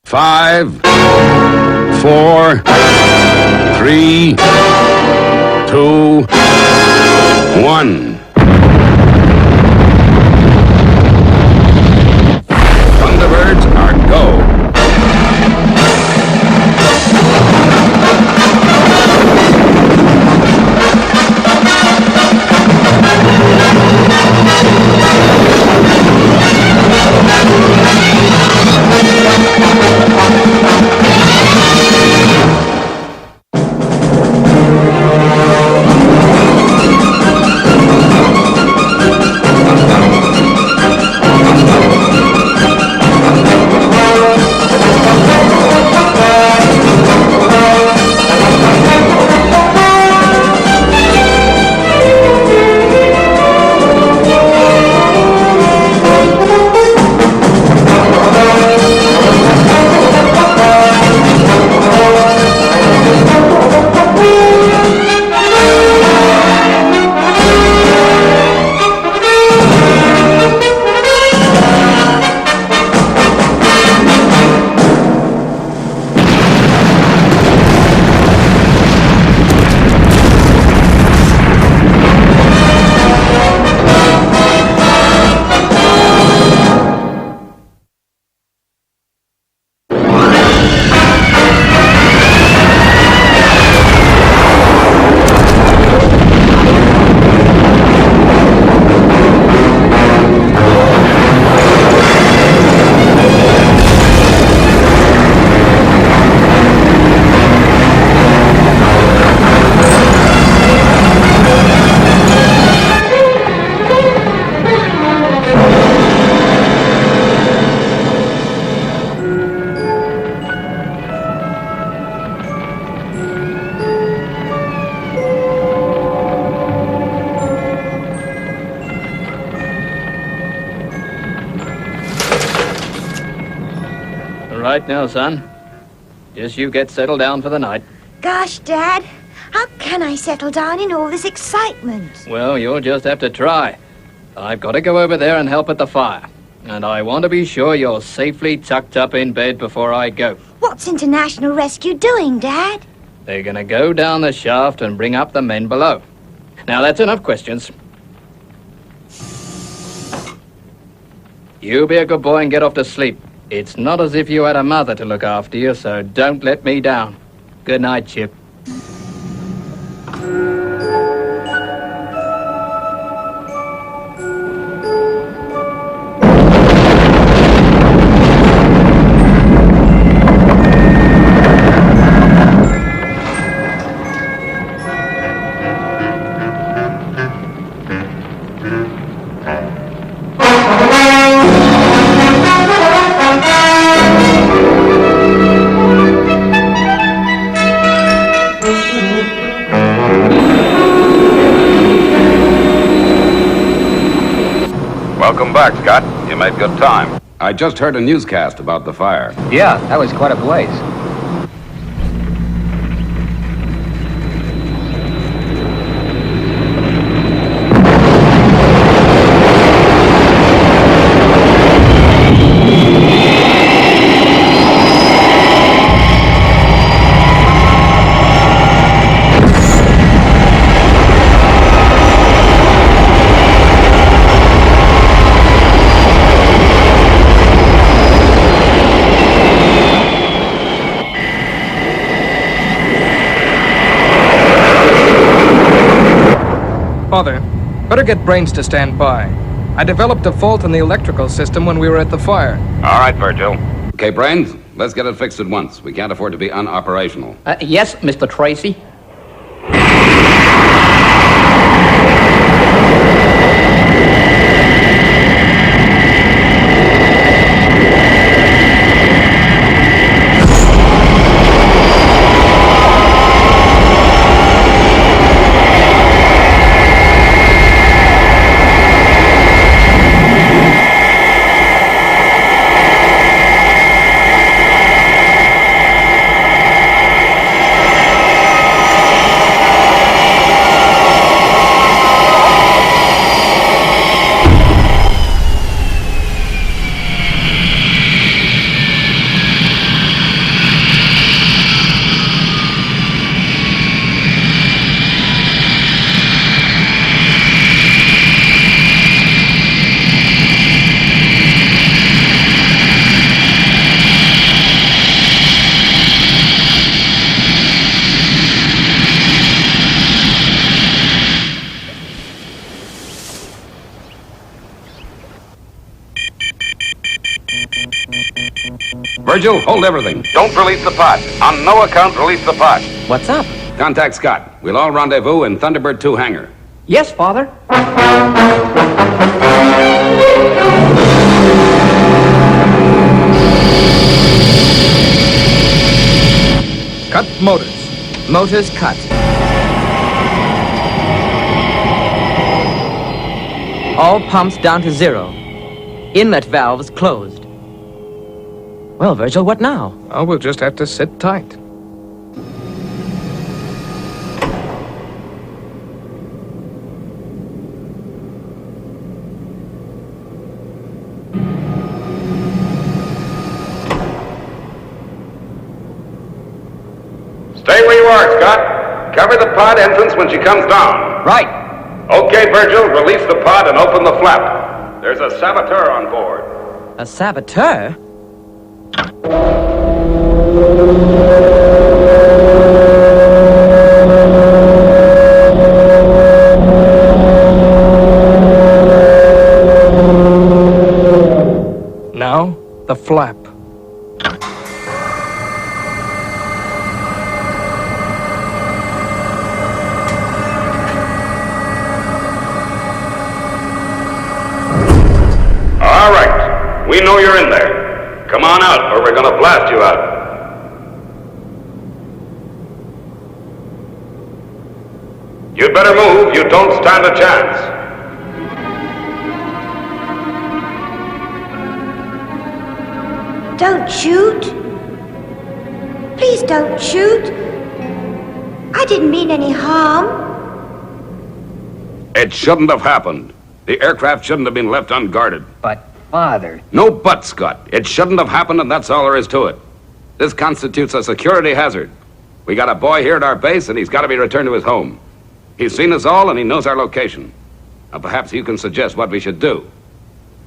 5, 4, 3, 2, 1. Thunderbirds are go. Right now, son. Just you get settled down for the night. Gosh, Dad, how can I settle down in all this excitement? Well, you'll just have to try. I've got to go over there and help at the fire. And I want to be sure you're safely tucked up in bed before I go. What's International Rescue doing, Dad? They're going to go down the shaft and bring up the men below. Now, that's enough questions. You be a good boy and get off to sleep. It's not as if you had a mother to look after you, so don't let me down. Good night, Chip. Welcome back, Scott. You made good time. I just heard a newscast about the fire. Yeah, that was quite a blaze. Father, better get Brains to stand by. I developed a fault in the electrical system when we were at the fire. All right, Virgil. Okay, Brains, let's get it fixed at once. We can't afford to be unoperational. Yes, Mr. Tracy. Virgil, hold everything. Don't release the pod. On no account, release the pod. What's up? Contact Scott. We'll all rendezvous in Thunderbird 2 hangar. Yes, Father. Cut motors. Motors cut. All pumps down to 0. Inlet valves closed. Well, Virgil, what now? Oh, we'll just have to sit tight. Stay where you are, Scott. Cover the pod entrance when she comes down. Right. Okay, Virgil, release the pod and open the flap. There's a saboteur on board. A saboteur? Now, the flap. All right. We know you're in there. Come on out, or we're gonna blast you out. You'd better move. You don't stand a chance. Don't shoot. Please don't shoot. I didn't mean any harm. It shouldn't have happened. The aircraft shouldn't have been left unguarded. But, Father... No but, Scott. It shouldn't have happened, and that's all there is to it. This constitutes a security hazard. We got a boy here at our base, and he's got to be returned to his home. He's seen us all, and he knows our location. Now, perhaps you can suggest what we should do.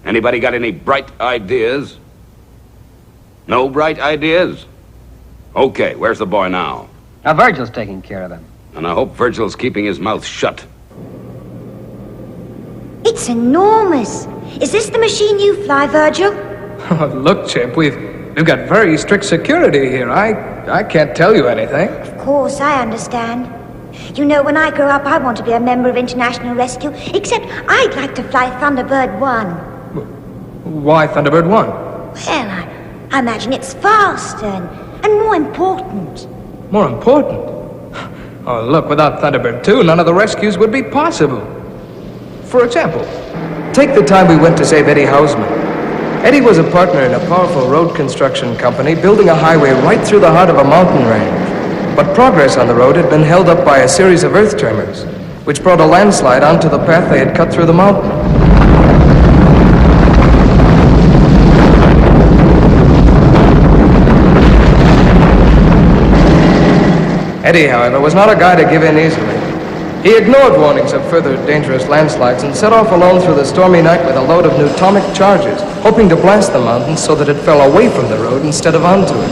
Anybody got any bright ideas? No bright ideas? Okay, where's the boy now? Now, Virgil's taking care of him. And I hope Virgil's keeping his mouth shut. It's enormous. Is this the machine you fly, Virgil? Look, Chip, we've got very strict security here. I can't tell you anything. Of course, I understand. You know, when I grow up, I want to be a member of International Rescue, except I'd like to fly Thunderbird 1. Why Thunderbird 1? Well, I imagine it's faster and more important. More important? Oh, look, without Thunderbird 2, none of the rescues would be possible. For example, take the time we went to save Eddie Hausman. Eddie was a partner in a powerful road construction company building a highway right through the heart of a mountain range. But progress on the road had been held up by a series of earth tremors, which brought a landslide onto the path they had cut through the mountain. Eddie, however, was not a guy to give in easily. He ignored warnings of further dangerous landslides and set off alone through the stormy night with a load of Newtomic charges, hoping to blast the mountain so that it fell away from the road instead of onto it.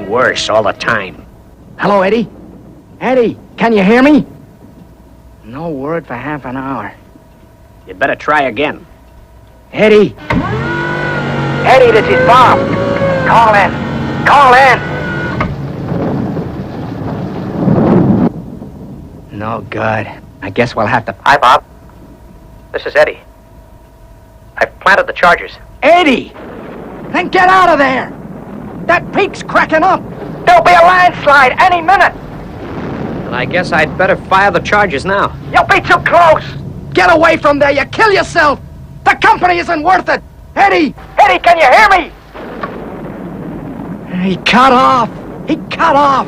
Worse all the time. Hello, Eddie? Eddie, can you hear me? No word for half an hour. You'd better try again. Eddie! Eddie, this is Bob. Call in. Call in. No good. I guess we'll have to... Hi, Bob. This is Eddie. I've planted the charges. Eddie! Then get out of there! That peak's cracking up! There'll be a landslide any minute! And I guess I'd better fire the charges now. You'll be too close! Get away from there, you kill yourself! The company isn't worth it! Eddie! Eddie, can you hear me? He cut off! He cut off!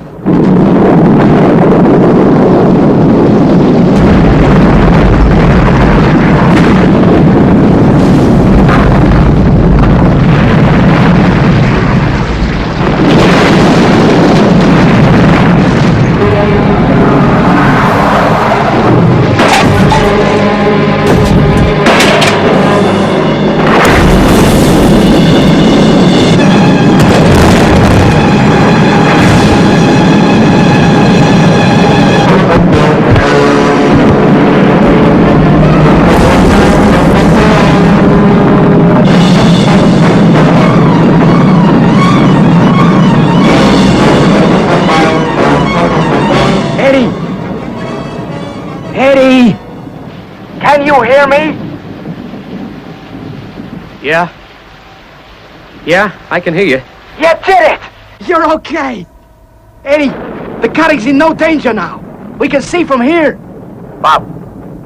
hear me? Yeah? Yeah, I can hear you. You did it! You're okay. Eddie, the cutting's in no danger now. We can see from here. Bob,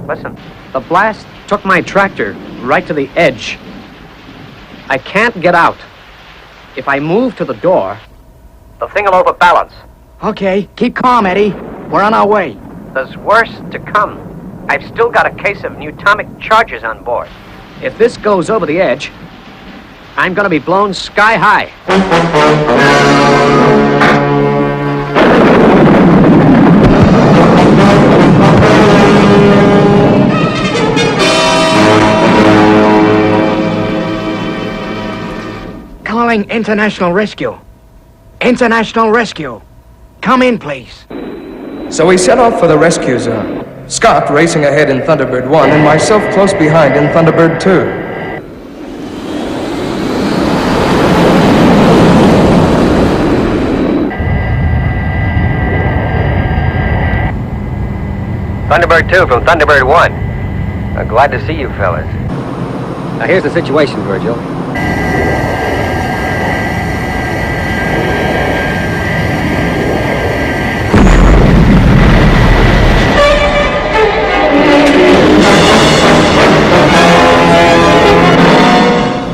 listen. The blast took my tractor right to the edge. I can't get out. If I move to the door, the thing will overbalance. Okay, keep calm, Eddie. We're on our way. There's worse to come. I've still got a case of neutomic charges on board. If this goes over the edge, I'm gonna be blown sky high. Calling International Rescue. International Rescue. Come in, please. So we set off for the rescue zone. Scott racing ahead in Thunderbird 1 and myself close behind in Thunderbird 2. Thunderbird 2 from Thunderbird 1. I'm glad to see you fellas. Now here's the situation, Virgil.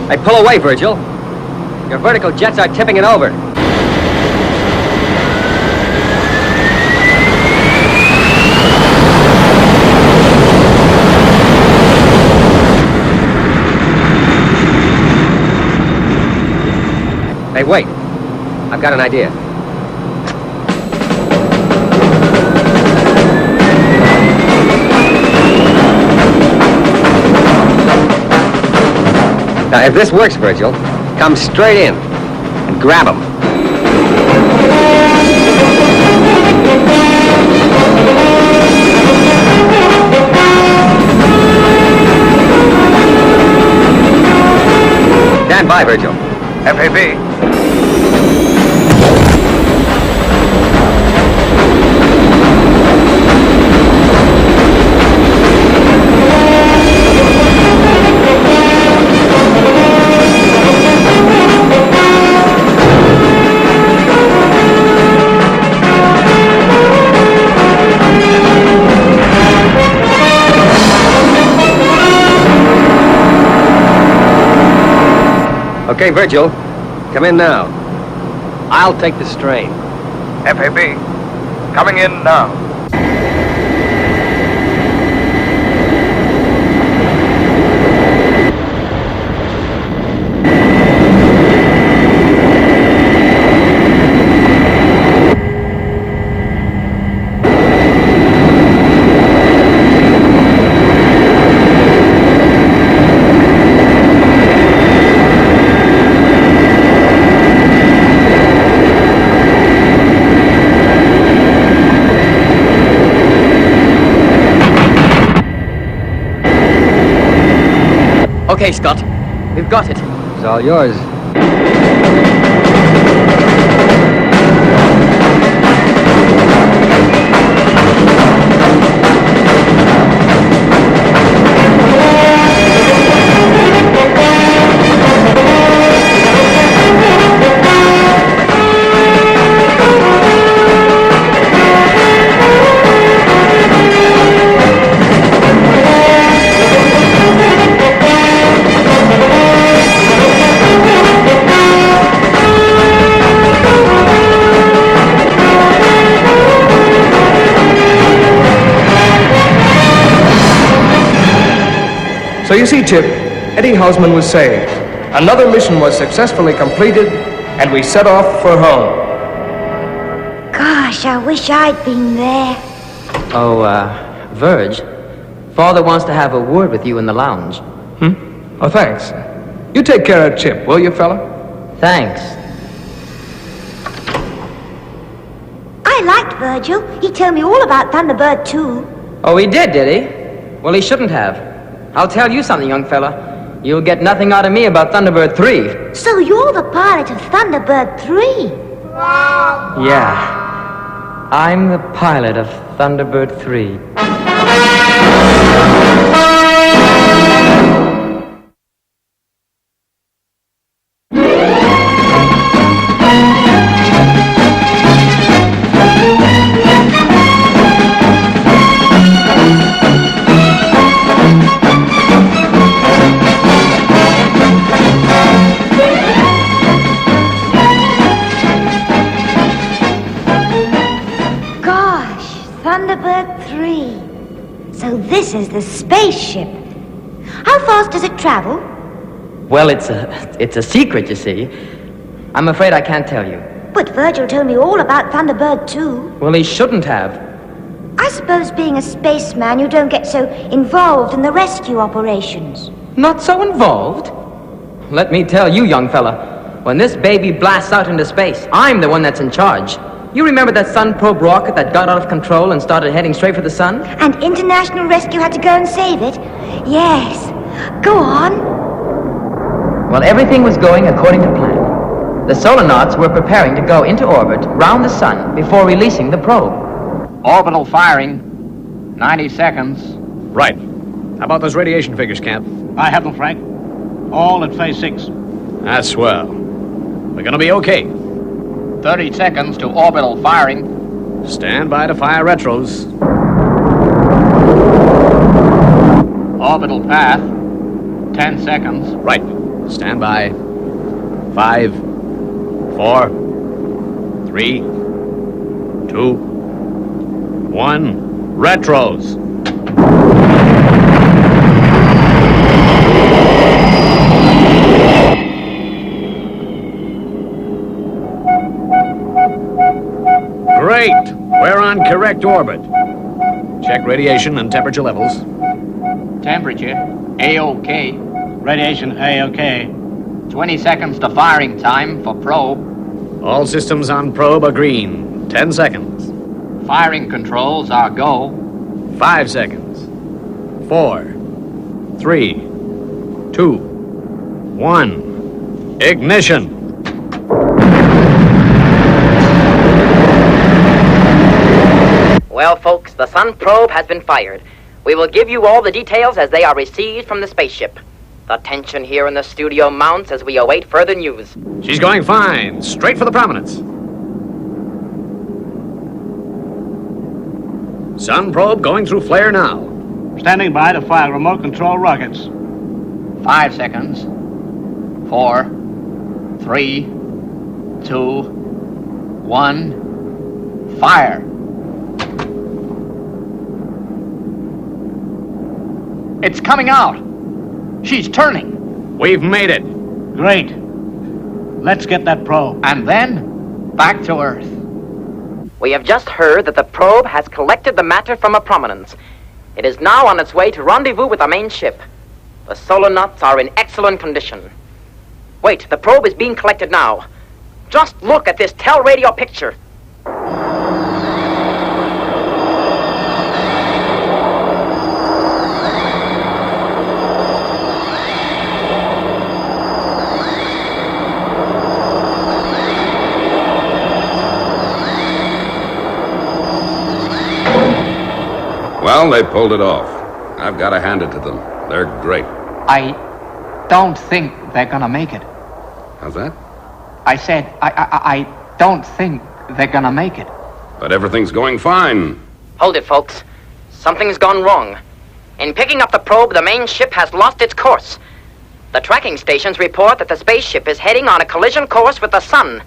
Hey, pull away, Virgil. Your vertical jets are tipping it over. Hey, wait. I've got an idea. Now, if this works, Virgil, come straight in and grab him. Stand by, Virgil. FAB. Okay, Virgil, come in now. I'll take the strain. FAB, coming in now. Okay, Scott. We've got it. It's all yours. So you see, Chip, Eddie Hausman was saved. Another mission was successfully completed, and we set off for home. Gosh, I wish I'd been there. Oh, Virg, Father wants to have a word with you in the lounge. Oh, thanks. You take care of Chip, will you, fella? Thanks. I liked Virgil. He told me all about Thunderbird 2. Oh, he did he? Well, he shouldn't have. I'll tell you something, young fella. You'll get nothing out of me about Thunderbird 3. So you're the pilot of Thunderbird 3? Yeah. I'm the pilot of Thunderbird 3. This is the spaceship. How fast does it travel? Well, it's a secret, you see. I'm afraid I can't tell you. But Virgil told me all about Thunderbird too. Well, he shouldn't have. I suppose being a spaceman, you don't get so involved in the rescue operations. Not so involved? Let me tell you, young fella, when this baby blasts out into space, I'm the one that's in charge. You remember that sun probe rocket that got out of control and started heading straight for the sun? And international rescue had to go and save it? Yes. Go on. Well, everything was going according to plan. The Solonauts were preparing to go into orbit round the sun before releasing the probe. Orbital firing. 90 seconds. Right. How about those radiation figures, Camp? I have them, Frank. All at phase 6. That's swell. We're gonna be okay. 30 seconds to orbital firing. Stand by to fire retros. Orbital path. 10 seconds. Right. Stand by. 5, 4, 3, 2, 1. Retros. Great! We're on correct orbit. Check radiation and temperature levels. Temperature, A-OK. Radiation, A-OK. 20 seconds to firing time for probe. All systems on probe are green. 10 seconds. Firing controls are go. 5 seconds. 4, 3, 2, 1. Ignition. Well, folks, the sun probe has been fired. We will give you all the details as they are received from the spaceship. The tension here in the studio mounts as we await further news. She's going fine. Straight for the prominence. Sun probe going through flare now. Standing by to fire remote control rockets. 5 seconds. 4, 3, 2, 1. Fire. It's coming out. She's turning. We've made it. Great. Let's get that probe. And then, back to Earth. We have just heard that the probe has collected the matter from a prominence. It is now on its way to rendezvous with the main ship. The Solonauts are in excellent condition. Wait, the probe is being collected now. Just look at this tel-radio picture. Well, they pulled it off. I've got to hand it to them. They're great. I don't think they're gonna make it. How's that? I said, I don't think they're gonna make it. But everything's going fine. Hold it, folks. Something's gone wrong. In picking up the probe, the main ship has lost its course. The tracking stations report that the spaceship is heading on a collision course with the sun.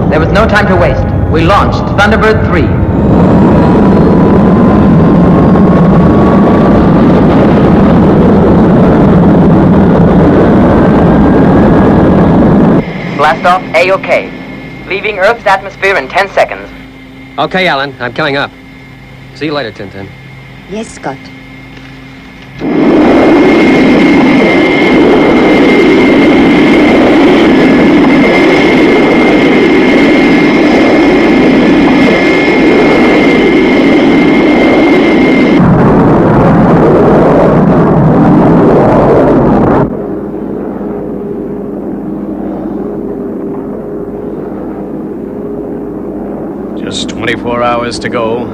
There was no time to waste. We launched Thunderbird 3. Blast off A-OK. Leaving Earth's atmosphere in 10 seconds. Okay, Alan, I'm coming up. See you later, Tintin. Yes, Scott. Just 24 hours to go.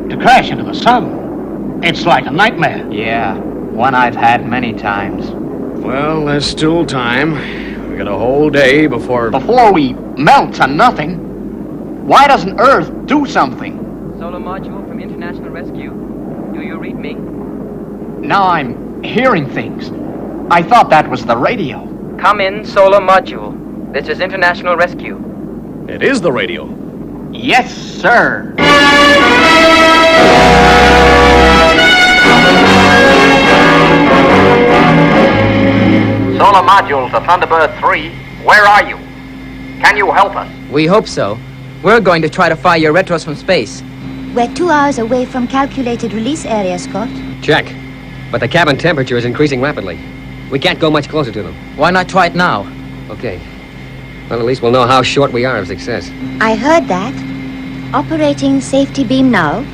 To crash into the sun. It's like a nightmare. Yeah, one I've had many times. Well, there's still time. We got a whole day before... Before we melt to nothing, why doesn't Earth do something? Solar module from International Rescue. Do you read me? Now I'm hearing things. I thought that was the radio. Come in, solar module. This is International Rescue. It is the radio. Yes, sir. Solar module to Thunderbird 3. Where are you? Can you help us? We hope so. We're going to try to fire your retros from space. We're 2 hours away from calculated release area, Scott. Check. But the cabin temperature is increasing rapidly. We can't go much closer to them. Why not try it now? Okay. Well, at least we'll know how short we are of success. I heard that. Operating safety beam now.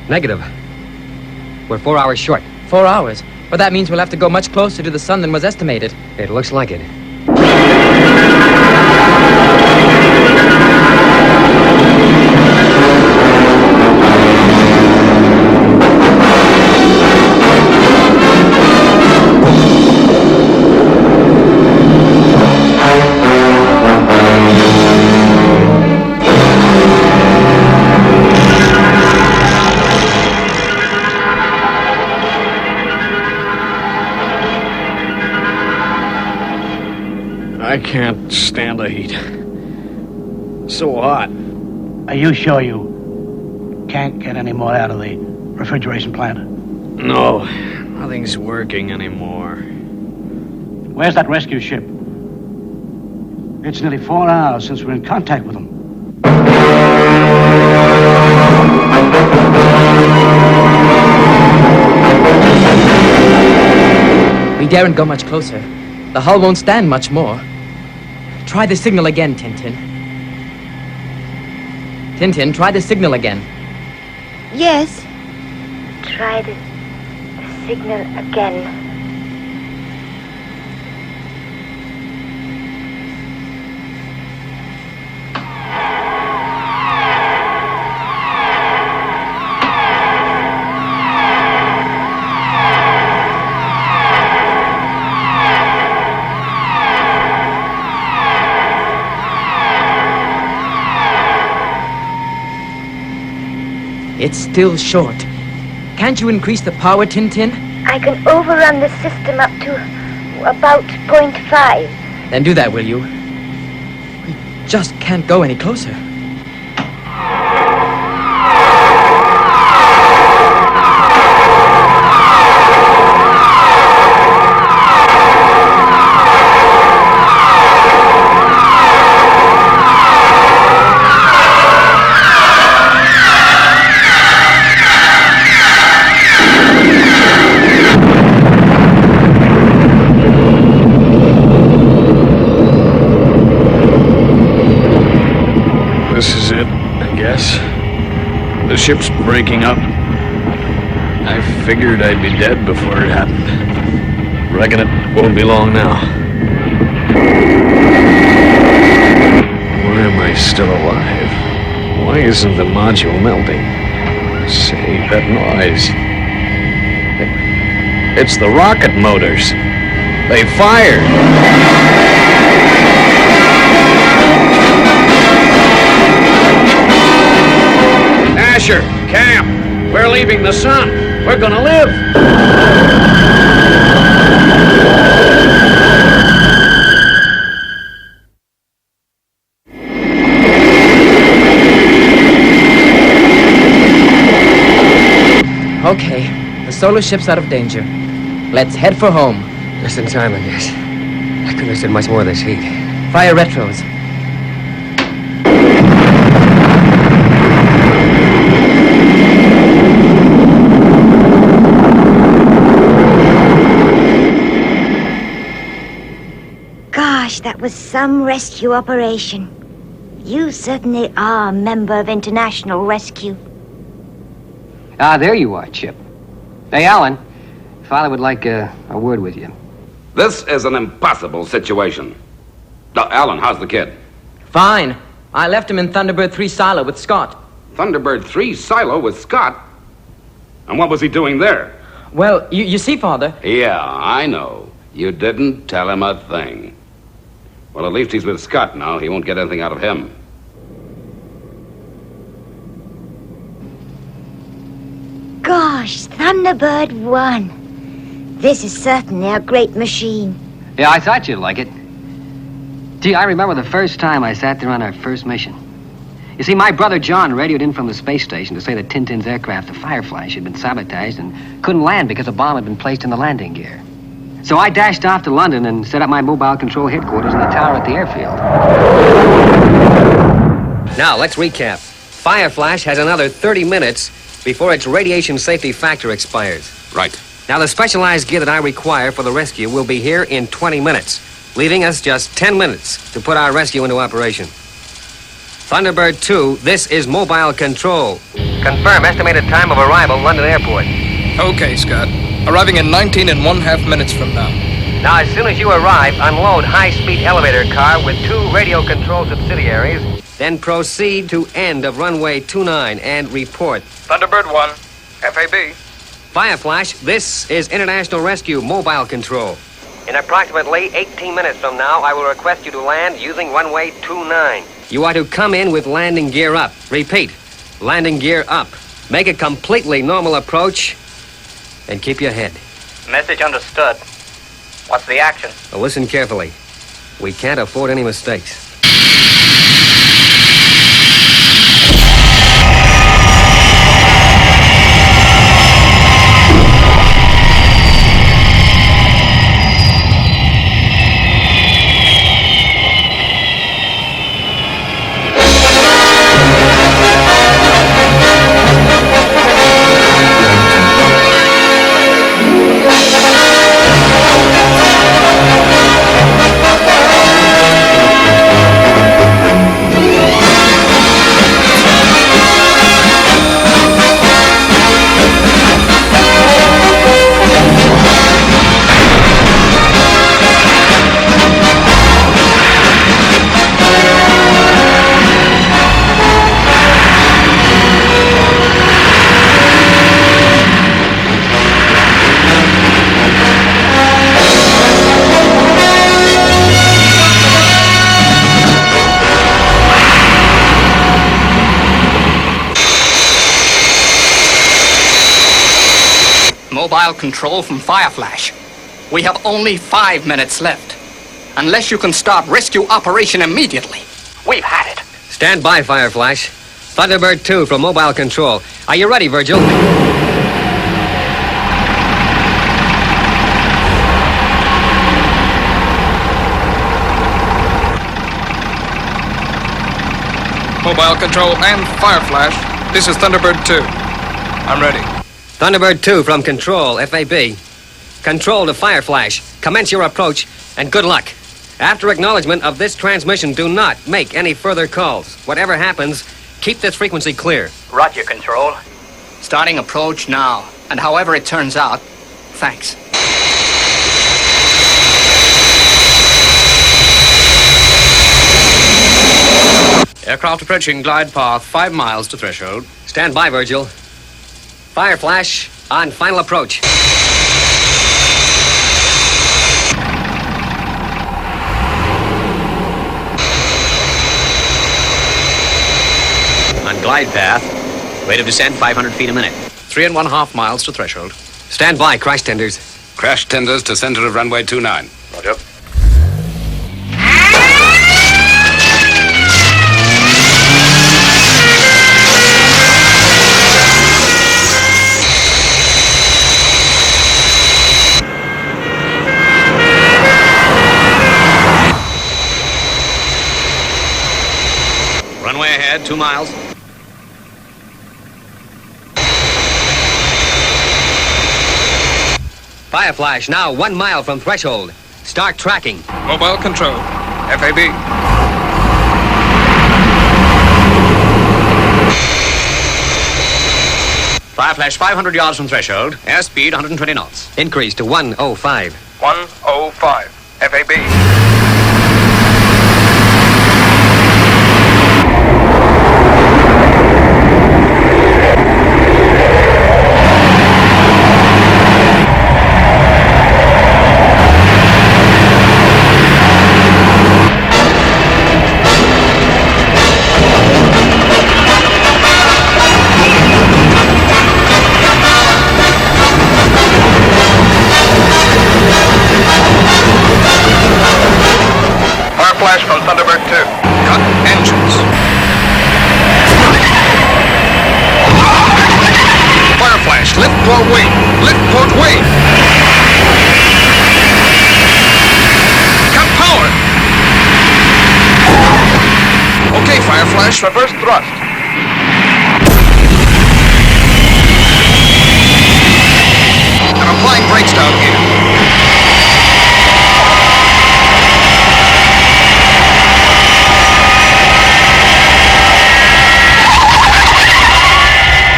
Negative. We're 4 hours short. 4 hours? But that means we'll have to go much closer to the sun than was estimated. It looks like it. I can't stand the heat. So hot. Are you sure you can't get any more out of the refrigeration plant? No, nothing's working anymore. Where's that rescue ship? It's nearly 4 hours since we're in contact with them. We daren't go much closer. The hull won't stand much more. Try the signal again, Tintin. Tintin, try the signal again. Yes. Try the signal again. It's still short. Can't you increase the power, Tintin? I can overrun the system up to about 0.5. Then do that, will you? We just can't go any closer. This is it, I guess. The ship's breaking up. I figured I'd be dead before it happened. Reckon it won't be long now. Why am I still alive? Why isn't the module melting? Say, that noise. It's the rocket motors. They fired. Asher, camp. We're leaving the sun. We're gonna live. Okay, the solar ship's out of danger. Let's head for home. Just in time, I guess. I couldn't have stood much more of this heat. Fire retros. Gosh, that was some rescue operation. You certainly are a member of International Rescue. Ah, there you are, Chip. Hey, Alan. Father would like a word with you. This is an impossible situation. Now, Alan, how's the kid? Fine. I left him in Thunderbird 3 silo with Scott. Thunderbird 3 silo with Scott? And what was he doing there? Well, you see, Father... Yeah, I know. You didn't tell him a thing. Well, at least he's with Scott now. He won't get anything out of him. Gosh, Thunderbird 1. This is certainly a great machine. Yeah, I thought you'd like it. Gee, I remember the first time I sat there on our first mission. You see, my brother John radioed in from the space station to say that Tintin's aircraft, the Fireflash, had been sabotaged and couldn't land because a bomb had been placed in the landing gear. So I dashed off to London and set up my mobile control headquarters in the tower at the airfield. Now, let's recap. Fireflash has another 30 minutes before its radiation safety factor expires. Right. Now, the specialized gear that I require for the rescue will be here in 20 minutes, leaving us just 10 minutes to put our rescue into operation. Thunderbird 2, this is mobile control. Confirm estimated time of arrival, London Airport. Okay, Scott. Arriving in 19½ minutes from now. Now, as soon as you arrive, unload high-speed elevator car with 2 radio control subsidiaries, then proceed to end of runway 29 and report. Thunderbird 1, FAB. Fireflash, this is International Rescue Mobile Control. In approximately 18 minutes from now, I will request you to land using runway 29. You are to come in with landing gear up. Repeat, landing gear up. Make a completely normal approach and keep your head. Message understood. What's the action? Now listen carefully. We can't afford any mistakes. Mobile control from Fireflash. We have only 5 minutes left. Unless you can start rescue operation immediately. We've had it. Stand by, Fireflash. Thunderbird 2 from mobile control. Are you ready, Virgil? Mobile control and Fireflash. This is Thunderbird 2. I'm ready. Thunderbird 2 from control, FAB. Control to Fireflash. Commence your approach, and good luck. After acknowledgement of this transmission, do not make any further calls. Whatever happens, keep this frequency clear. Roger, Control. Starting approach now. And however it turns out, thanks. Aircraft approaching glide path 5 miles to threshold. Stand by, Virgil. Fireflash on final approach. On glide path, rate of descent 500 feet a minute. 3½ miles to threshold. Stand by, crash tenders. Crash tenders to center of runway 29. Roger. Runway ahead, 2 miles. Fireflash now 1 mile from threshold. Start tracking. Mobile control. FAB. Fireflash 500 yards from threshold. Airspeed 120 knots. Increase to 105. 105. FAB. Release reverse thrust. I'm applying brakes down here.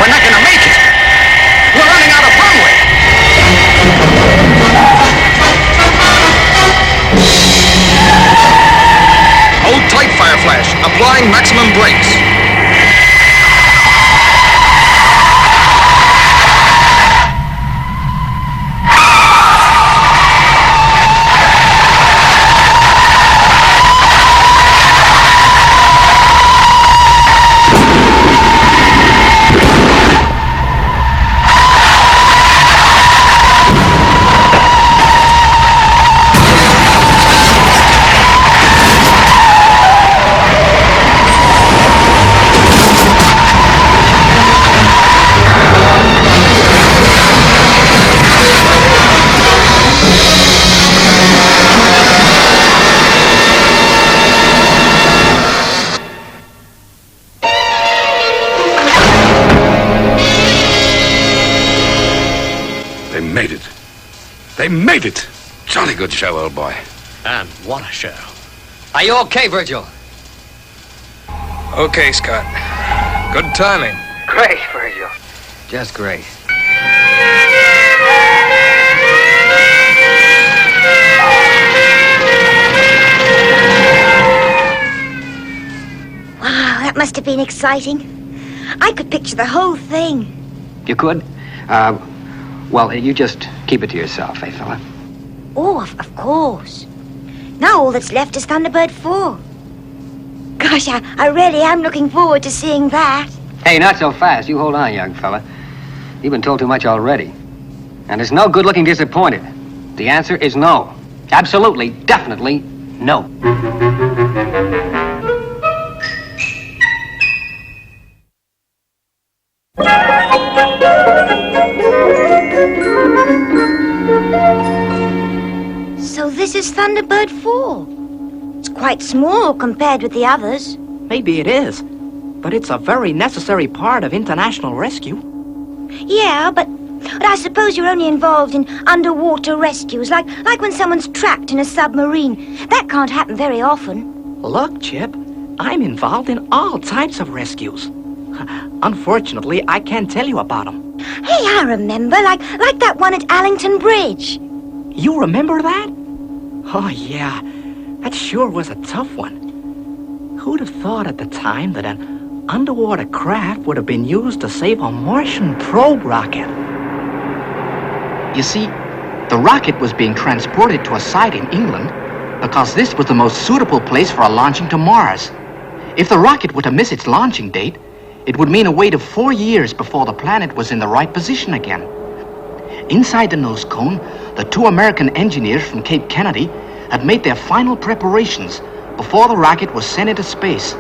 We're not gonna make it. We're running out of runway. Hold tight, Fireflash. Applying maximum brakes. They made it! Jolly good show, old boy. And what a show. Are you okay, Virgil? Okay, Scott. Good timing. Great, Virgil. Just great. Wow, that must have been exciting. I could picture the whole thing. You could? Well, you just keep it to yourself, eh, fella? Oh, of course. Now all that's left is Thunderbird 4. Gosh, I really am looking forward to seeing that. Hey, not so fast. You hold on, young fella. You've been told too much already. And it's no good looking disappointed. The answer is no. Absolutely, definitely no. So this is Thunderbird 4. It's quite small compared with the others. Maybe it is, but it's a very necessary part of international rescue. Yeah, but I suppose you're only involved in underwater rescues, like when someone's trapped in a submarine. That can't happen very often. Look, Chip, I'm involved in all types of rescues. Unfortunately, I can't tell you about them. Hey, I remember, like that one at Allington Bridge. You remember that? Oh, yeah. That sure was a tough one. Who'd have thought at the time that an underwater craft would have been used to save a Martian probe rocket? You see, the rocket was being transported to a site in England because this was the most suitable place for a launching to Mars. If the rocket were to miss its launching date, it would mean a wait of 4 years before the planet was in the right position again. Inside the nose cone, the 2 American engineers from Cape Kennedy had made their final preparations before the rocket was sent into space,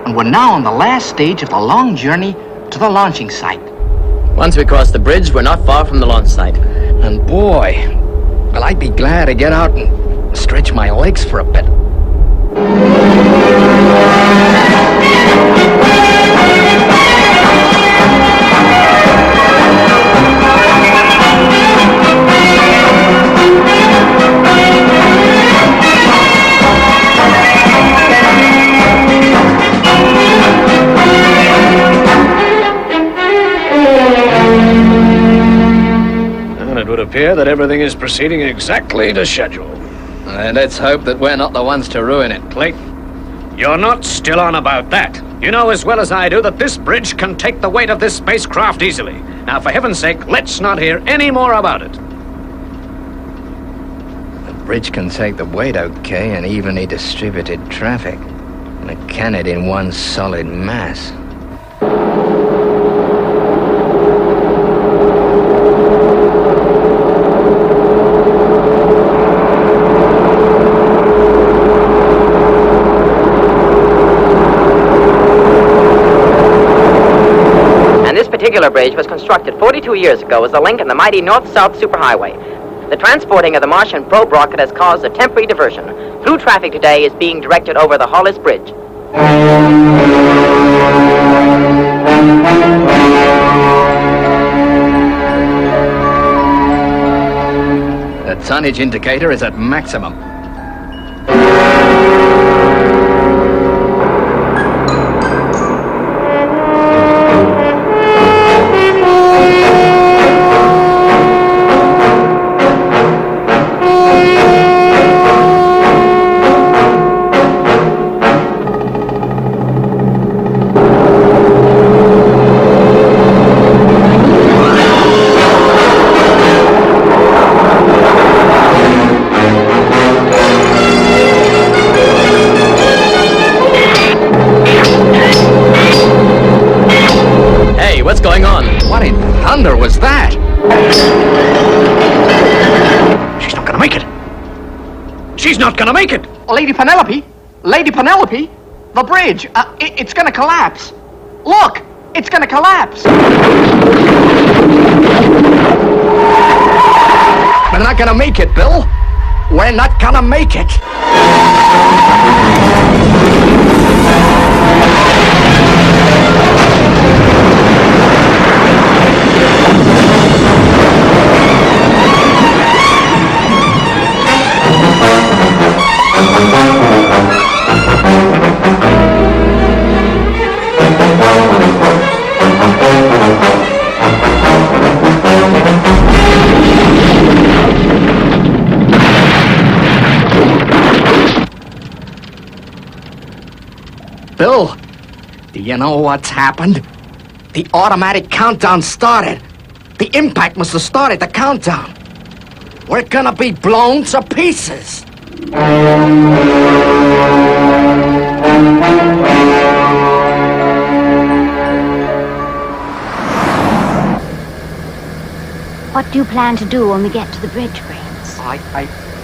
and were now on the last stage of the long journey to the launching site. Once we cross the bridge, we're not far from the launch site. And boy, well, I'd be glad to get out and stretch my legs for a bit. It would appear that everything is proceeding exactly to schedule. And let's hope that we're not the ones to ruin it. Clayton, you're not still on about that. You know as well as I do that this bridge can take the weight of this spacecraft easily. Now, for heaven's sake, let's not hear any more about it. The bridge can take the weight, okay, and evenly distributed traffic. And it can it in one solid mass. This particular bridge was constructed 42 years ago as a link in the mighty north-south superhighway. The transporting of the Martian probe rocket has caused a temporary diversion. Through traffic today is being directed over the Hollis Bridge. The tonnage indicator is at maximum. What's going on? What in thunder was that? She's not gonna make it. She's not gonna make it. Lady Penelope, the bridge, it's gonna collapse. Look, it's gonna collapse. We're not gonna make it, Bill. We're not gonna make it. Bill, do you know what's happened? The automatic countdown started. The impact must have started the countdown. We're gonna be blown to pieces. What do you plan to do when we get to the bridge, Brains?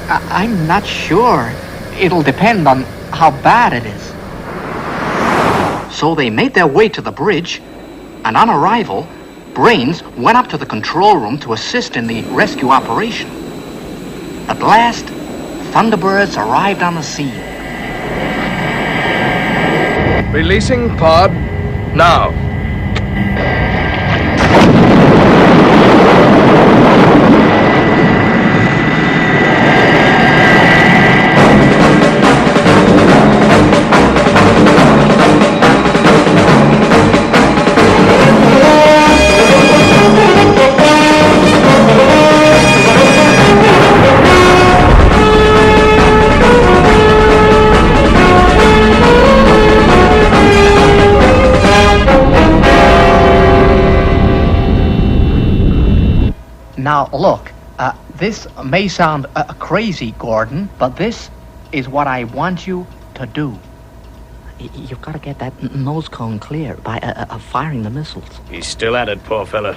I'm not sure. It'll depend on how bad it is. So they made their way to the bridge, and on arrival, Brains went up to the control room to assist in the rescue operation. At last, Thunderbirds arrived on the scene. Releasing pod now. Now, look, this may sound crazy, Gordon, but this is what I want you to do. You've got to get that nose cone clear by firing the missiles. He's still at it, poor fella.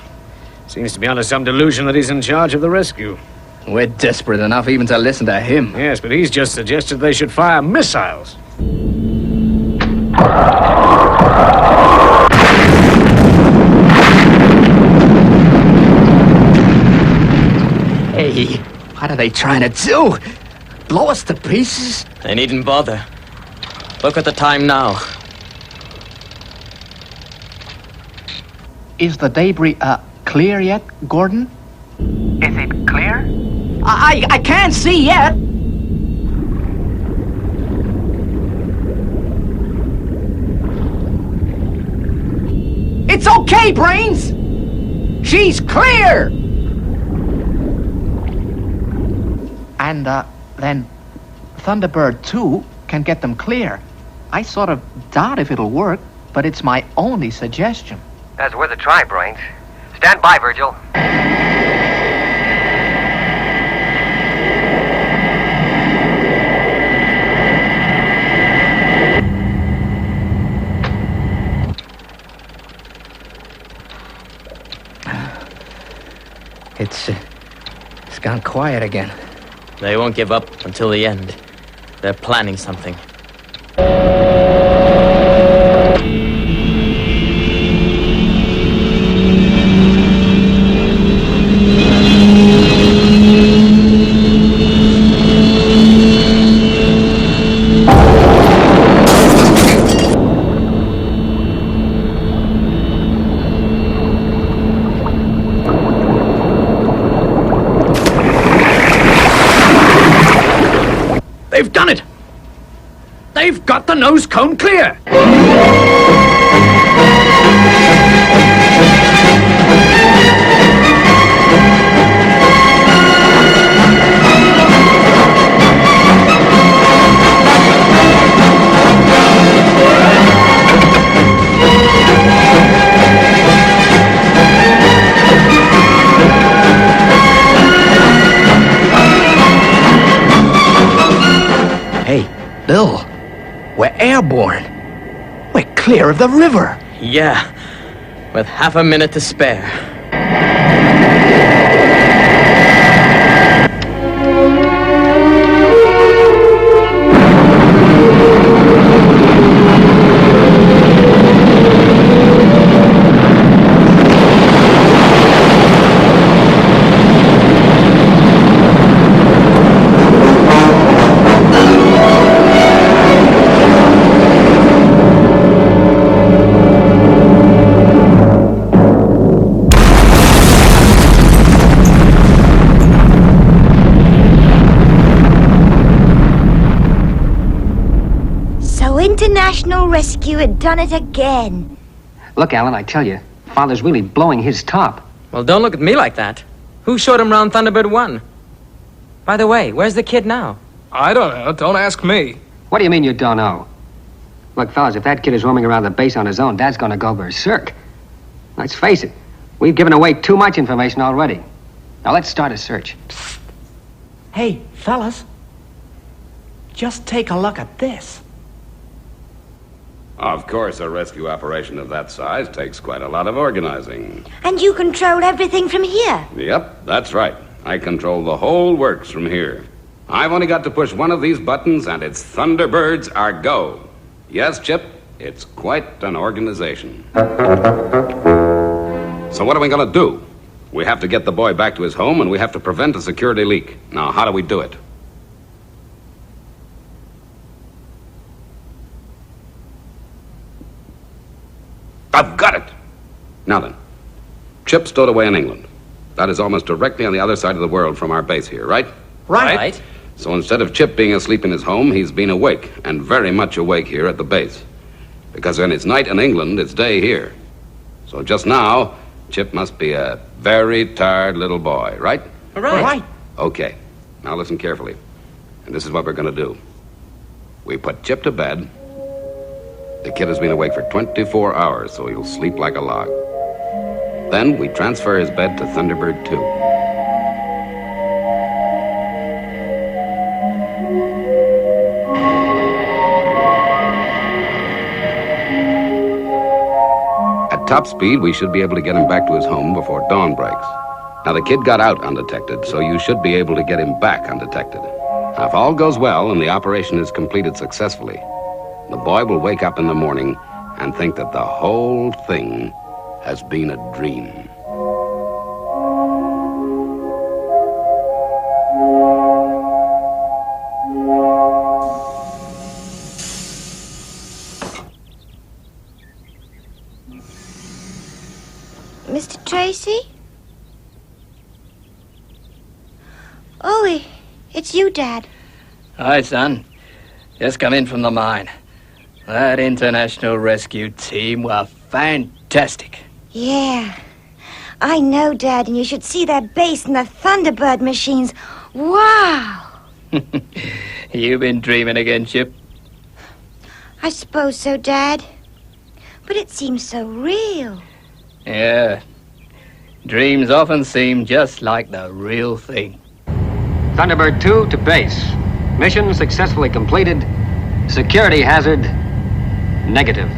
Seems to be under some delusion that he's in charge of the rescue. We're desperate enough even to listen to him. Yes, but he's just suggested they should fire missiles. Hey, what are they trying to do? Blow us to pieces? They needn't bother. Look at the time now. Is the debris clear yet, Gordon? Is it clear? I can't see yet. It's okay, Brains. She's clear. And then Thunderbird 2 can get them clear. I sort of doubt if it'll work, but it's my only suggestion. That's worth a try, Brains. Stand by, Virgil. It's gone quiet again. They won't give up until the end. They're planning something. They've done it! They've got the nose cone clear! Hey, Bill, we're airborne. We're clear of the river. Yeah, with half a minute to spare. International Rescue had done it again. Look, Alan, I tell you, Father's really blowing his top. Well, don't look at me like that. Who showed him around Thunderbird 1? By the way, where's the kid now? I don't know. Don't ask me. What do you mean you don't know? Look, fellas, if that kid is roaming around the base on his own, Dad's gonna go berserk. Let's face it, we've given away too much information already. Now let's start a search. Psst. Hey, fellas, just take a look at this. Of course, a rescue operation of that size takes quite a lot of organizing. And you control everything from here? Yep, that's right. I control the whole works from here. I've only got to push one of these buttons, and it's Thunderbirds are go. Yes, Chip, it's quite an organization. So what are we going to do? We have to get the boy back to his home, and we have to prevent a security leak. Now, how do we do it? I've got it! Now then, Chip stowed away in England. That is almost directly on the other side of the world from our base here, right? Right. So instead of Chip being asleep in his home, he's been awake, and very much awake here at the base. Because when it's night in England, it's day here. So just now, Chip must be a very tired little boy, right? Right. Okay. Now listen carefully. And this is what we're going to do. We put Chip to bed. The kid has been awake for 24 hours, so he'll sleep like a log. Then we transfer his bed to Thunderbird 2. At top speed, we should be able to get him back to his home before dawn breaks. Now, the kid got out undetected, so you should be able to get him back undetected. Now, if all goes well and the operation is completed successfully, the boy will wake up in the morning and think that the whole thing has been a dream. Mr. Tracy? Oh, it's you, Dad. Hi, son. Just come in from the mine. That international rescue team were fantastic. Yeah. I know, Dad, and you should see that base and the Thunderbird machines. Wow! You been dreaming again, Chip? I suppose so, Dad. But it seems so real. Yeah. Dreams often seem just like the real thing. Thunderbird 2 to base. Mission successfully completed. Security hazard negative.